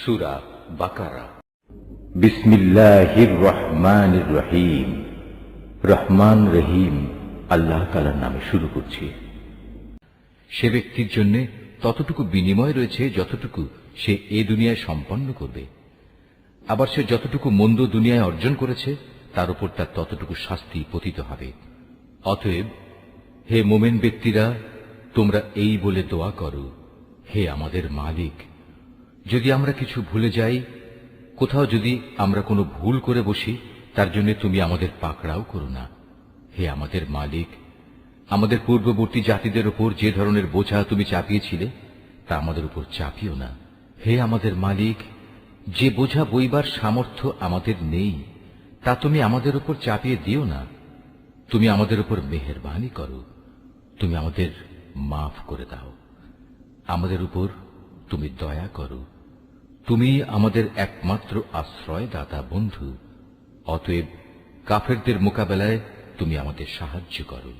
সূরা বাকারা। বিসমিল্লাহির রহমানির রহিম। রহমান রহিম আল্লাহ তাআলার নামে শুরু করছি। সে ব্যক্তির জন্য ততটুকু বিনিময় রয়েছে যতটুকু সে এ দুনিয়ায় সম্পন্ন করবে, আবার সে যতটুকু মন্দ দুনিয়ায় অর্জন করেছে তার উপর তার ততটুকু শাস্তি পতিত হবে। অতএব হে মোমেন ব্যক্তিরা, তোমরা এই বলে দোয়া করো, হে আমাদের মালিক, যদি আমরা কিছু ভুলে যাই, কোথাও যদি আমরা কোনো ভুল করে বসি, তার জন্য তুমি আমাদের পাকড়াও করো না। হে আমাদের মালিক, আমাদের পূর্ববর্তী জাতিদের উপর যে ধরনের বোঝা তুমি চাপিয়েছিলে তা আমাদের উপর চাপিও না। হে আমাদের মালিক, যে বোঝা বইবার সামর্থ্য আমাদের নেই তা তুমি আমাদের উপর চাপিয়ে দিও না। তুমি আমাদের উপর মেহেরবানি করো, তুমি আমাদের মাফ করে দাও, আমাদের উপর তুমি দয়া করো। তুমি আমাদের একমাত্র আশ্রয়দাতা বন্ধু। অতএব কাফেরদের মোকাবেলায় তুমি আমাদের সাহায্য করো।